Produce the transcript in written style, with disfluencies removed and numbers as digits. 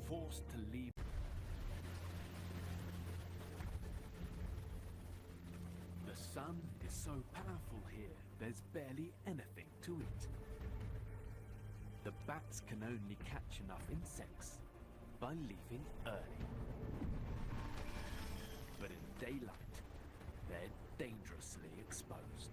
forced to leave. The sun is so powerful here, there's barely anything to eat. The bats can only catch enough insects by leaving early. But in daylight, they're dangerously exposed.